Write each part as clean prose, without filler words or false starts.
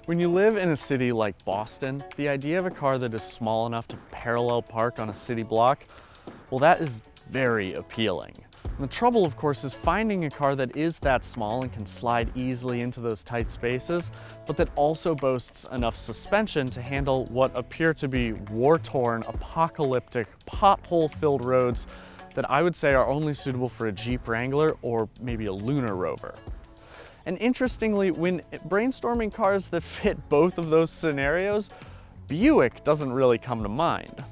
When you live in a city like Boston, the idea of a car that is small enough to parallel park on a city block, well, that is very appealing. And the trouble, of course, is finding a car that is that small and can slide easily into those tight spaces, but that also boasts enough suspension to handle what appear to be war-torn, apocalyptic, pothole-filled roads that I would say are only suitable for a Jeep Wrangler or maybe a Lunar Rover. And interestingly, when brainstorming cars that fit both of those scenarios, Buick doesn't really come to mind.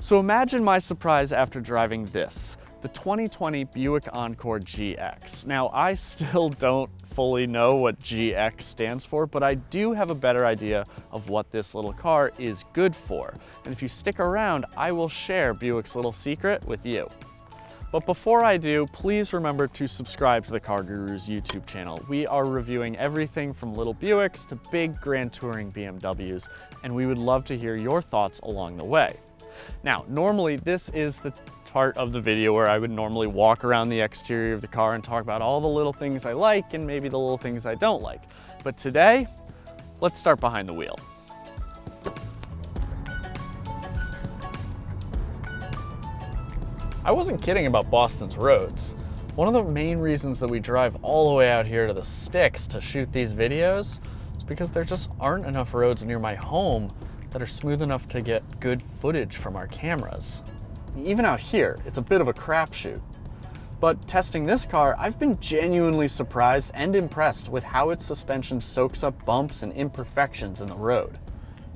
So imagine my surprise after driving this, the 2020 Buick Encore GX. Now, I still don't fully know what GX stands for, but I do have a better idea of what this little car is good for. And if you stick around, I will share Buick's little secret with you. But before I do, please remember to subscribe to the CarGurus YouTube channel. We are reviewing everything from little Buicks to big Grand Touring BMWs, and we would love to hear your thoughts along the way. Now, normally this is the part of the video where I would normally walk around the exterior of the car and talk about all the little things I like and maybe the little things I don't like. But today, let's start behind the wheel. I wasn't kidding about Boston's roads. One of the main reasons that we drive all the way out here to the sticks to shoot these videos is because there just aren't enough roads near my home that are smooth enough to get good footage from our cameras. Even out here, it's a bit of a crapshoot. But testing this car, I've been genuinely surprised and impressed with how its suspension soaks up bumps and imperfections in the road.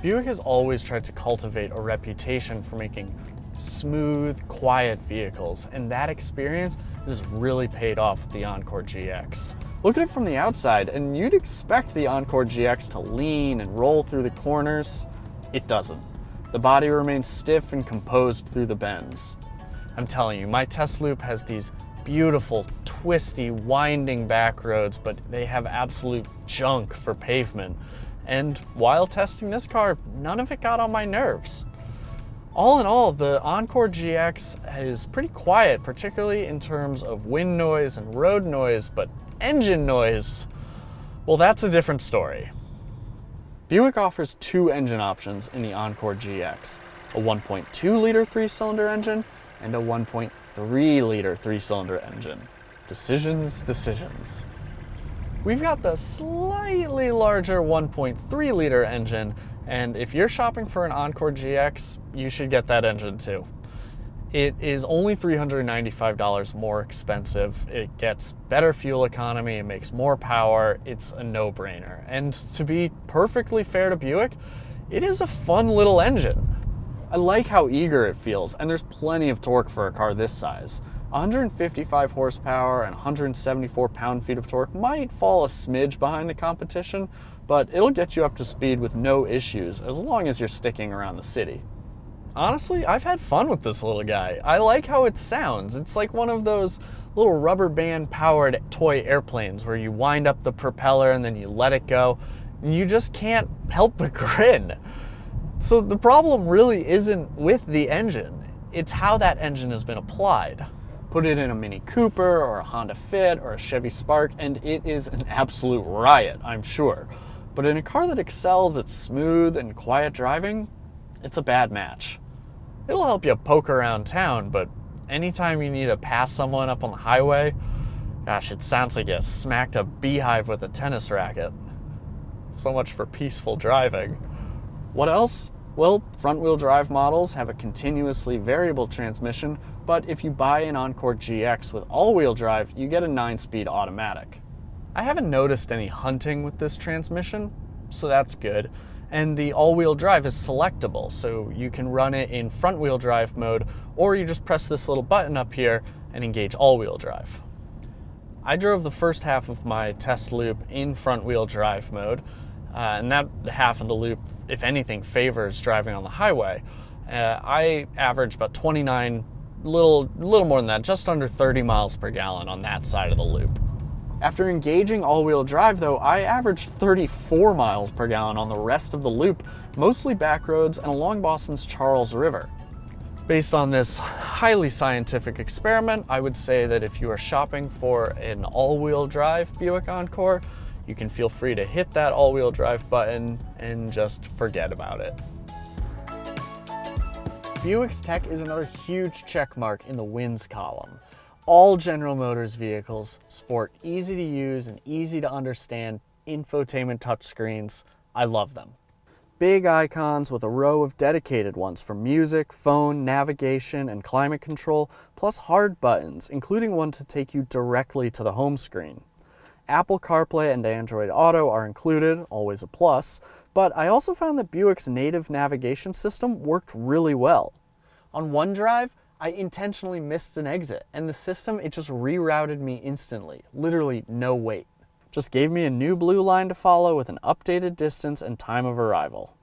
Buick has always tried to cultivate a reputation for making smooth, quiet vehicles, and that experience has really paid off with the Encore GX. Look at it from the outside, and you'd expect the Encore GX to lean and roll through the corners. It doesn't. The body remains stiff and composed through the bends. I'm telling you, my test loop has these beautiful, twisty, winding back roads, but they have absolute junk for pavement. And while testing this car, none of it got on my nerves. All in all, the Encore GX is pretty quiet, particularly in terms of wind noise and road noise, but engine noise, well, that's a different story. Buick offers two engine options in the Encore GX, a 1.2-liter three-cylinder engine and a 1.3-liter three-cylinder engine. Decisions, decisions. We've got the slightly larger 1.3-liter engine, and if you're shopping for an Encore GX, you should get that engine too. It is only $395 more expensive. It gets better fuel economy, it makes more power, it's a no-brainer. And to be perfectly fair to Buick, it is a fun little engine. I like how eager it feels, and there's plenty of torque for a car this size. 155 horsepower and 174 pound-feet of torque might fall a smidge behind the competition, but it'll get you up to speed with no issues as long as you're sticking around the city. Honestly, I've had fun with this little guy. I like how it sounds. It's like one of those little rubber band powered toy airplanes where you wind up the propeller and then you let it go, and you just can't help but grin. So the problem really isn't with the engine, it's how that engine has been applied. Put it in a Mini Cooper or a Honda Fit or a Chevy Spark and it is an absolute riot, I'm sure. But in a car that excels at smooth and quiet driving, it's a bad match. It'll help you poke around town, but anytime you need to pass someone up on the highway, gosh, it sounds like you smacked a beehive with a tennis racket. So much for peaceful driving. What else? Well, front-wheel drive models have a continuously variable transmission, but if you buy an Encore GX with all-wheel drive, you get a 9-speed automatic. I haven't noticed any hunting with this transmission, so that's good. And the all-wheel drive is selectable, so you can run it in front-wheel drive mode, or you just press this little button up here and engage all-wheel drive. I drove the first half of my test loop in front-wheel drive mode, and that half of the loop, if anything, favors driving on the highway. I averaged about 29, little more than that, just under 30 miles per gallon on that side of the loop. After engaging all-wheel drive though, I averaged 34 miles per gallon on the rest of the loop, mostly back roads and along Boston's Charles River. Based on this highly scientific experiment, I would say that if you are shopping for an all-wheel drive Buick Encore, you can feel free to hit that all-wheel drive button and just forget about it. Buick's tech is another huge check mark in the wins column. All General Motors vehicles sport easy to use and easy to understand infotainment touchscreens. I love them. Big icons with a row of dedicated ones for music, phone, navigation, and climate control, plus hard buttons, including one to take you directly to the home screen. Apple CarPlay and Android Auto are included, always a plus, but I also found that Buick's native navigation system worked really well. On OneDrive, I intentionally missed an exit, and the system, it just rerouted me instantly, literally no wait. Just gave me a new blue line to follow with an updated distance and time of arrival.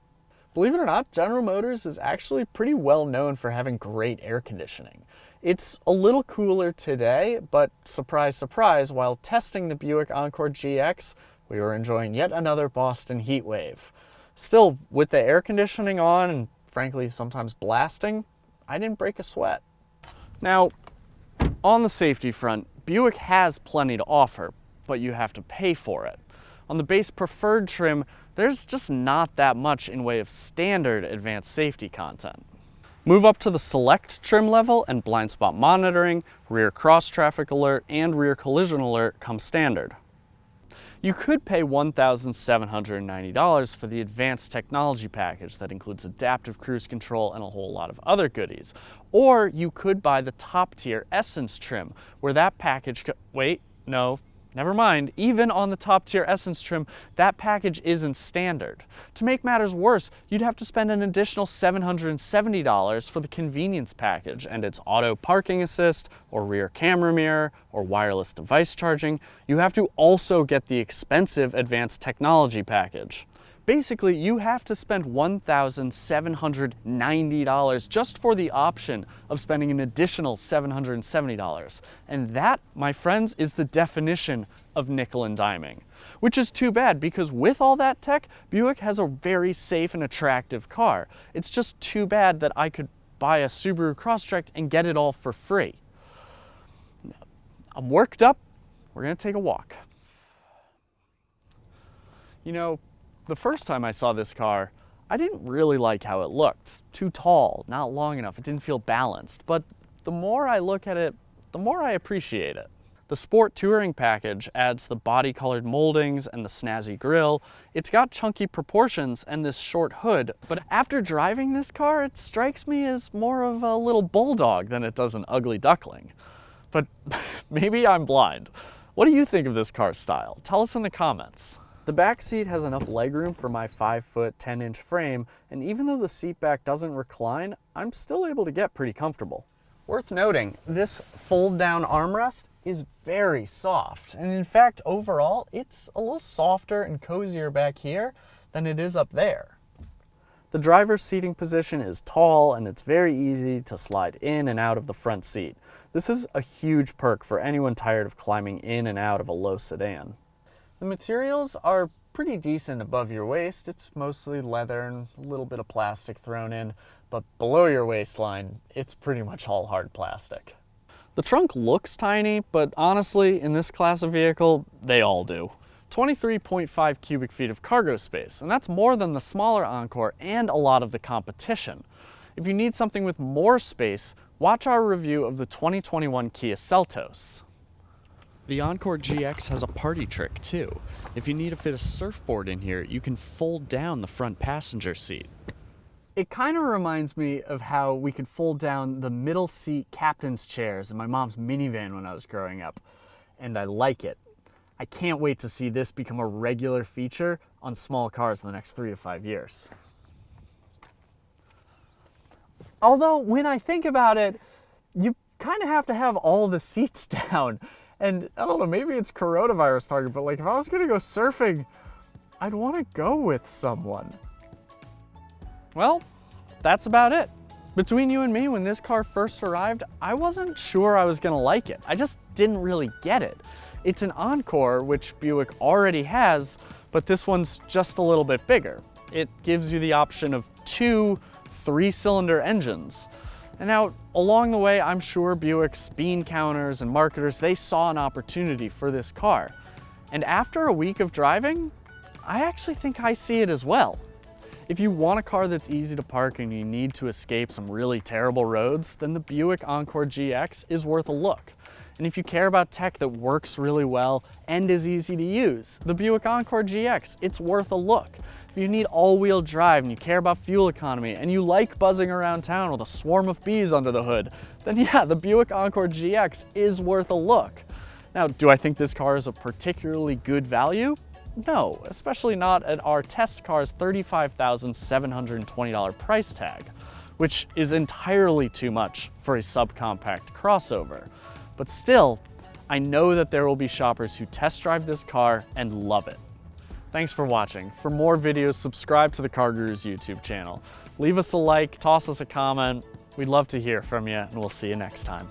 Believe it or not, General Motors is actually pretty well known for having great air conditioning. It's a little cooler today, but surprise, surprise, while testing the Buick Encore GX, we were enjoying yet another Boston heat wave. Still, with the air conditioning on and frankly sometimes blasting, I didn't break a sweat. Now, on the safety front, Buick has plenty to offer, but you have to pay for it. On the base preferred trim, there's just not that much in way of standard advanced safety content. Move up to the select trim level and blind spot monitoring, rear cross traffic alert, and rear collision alert come standard. You could pay $1,790 for the advanced technology package that includes adaptive cruise control and a whole lot of other goodies. Or you could buy the top tier Essence trim, where that package wait, no, never mind, even on the top tier Essence trim, that package isn't standard. To make matters worse, you'd have to spend an additional $770 for the convenience package and its auto parking assist, or rear camera mirror, or wireless device charging. You have to also get the expensive advanced technology package. Basically, you have to spend $1,790 just for the option of spending an additional $770. And that, my friends, is the definition of nickel and diming. Which is too bad, because with all that tech, Buick has a very safe and attractive car. It's just too bad that I could buy a Subaru Crosstrek and get it all for free. I'm worked up. We're gonna take a walk. You know, the first time I saw this car, I didn't really like how it looked. Too tall, not long enough, it didn't feel balanced. But the more I look at it, the more I appreciate it. The Sport Touring package adds the body-colored moldings and the snazzy grille. It's got chunky proportions and this short hood, but after driving this car, it strikes me as more of a little bulldog than it does an ugly duckling. But maybe I'm blind. What do you think of this car's style? Tell us in the comments. The back seat has enough legroom for my 5-foot, 10-inch frame, and even though the seat back doesn't recline, I'm still able to get pretty comfortable. Worth noting, this fold-down armrest is very soft, and in fact, overall, it's a little softer and cozier back here than it is up there. The driver's seating position is tall, and it's very easy to slide in and out of the front seat. This is a huge perk for anyone tired of climbing in and out of a low sedan. The materials are pretty decent above your waist. It's mostly leather and a little bit of plastic thrown in, but below your waistline, it's pretty much all hard plastic. The trunk looks tiny, but honestly, in this class of vehicle, they all do. 23.5 cubic feet of cargo space, and that's more than the smaller Encore and a lot of the competition. If you need something with more space, watch our review of the 2021 Kia Seltos. The Encore GX has a party trick too. If you need to fit a surfboard in here, you can fold down the front passenger seat. It kind of reminds me of how we could fold down the middle seat captain's chairs in my mom's minivan when I was growing up, and I like it. I can't wait to see this become a regular feature on small cars in the next 3 to 5 years. Although, when I think about it, you kind of have to have all the seats down. And I don't know, maybe it's coronavirus target, but like if I was gonna go surfing, I'd want to go with someone. Well, that's about it. Between you and me, when this car first arrived, I wasn't sure I was gonna like it. I just didn't really get it. It's an Encore, which Buick already has, but this one's just a little bit bigger. It gives you the option of 2 3-cylinder engines. And now, along the way, I'm sure Buick's bean counters and marketers, they saw an opportunity for this car. And after a week of driving, I actually think I see it as well. If you want a car that's easy to park and you need to escape some really terrible roads, then the Buick Encore GX is worth a look. And if you care about tech that works really well and is easy to use, the Buick Encore GX, it's worth a look. If you need all-wheel drive and you care about fuel economy and you like buzzing around town with a swarm of bees under the hood, then yeah, the Buick Encore GX is worth a look. Now, do I think this car is a particularly good value? No, especially not at our test car's $35,720 price tag, which is entirely too much for a subcompact crossover. But still, I know that there will be shoppers who test drive this car and love it. Thanks for watching. For more videos, subscribe to the CarGurus YouTube channel. Leave us a like, toss us a comment. We'd love to hear from you, and we'll see you next time.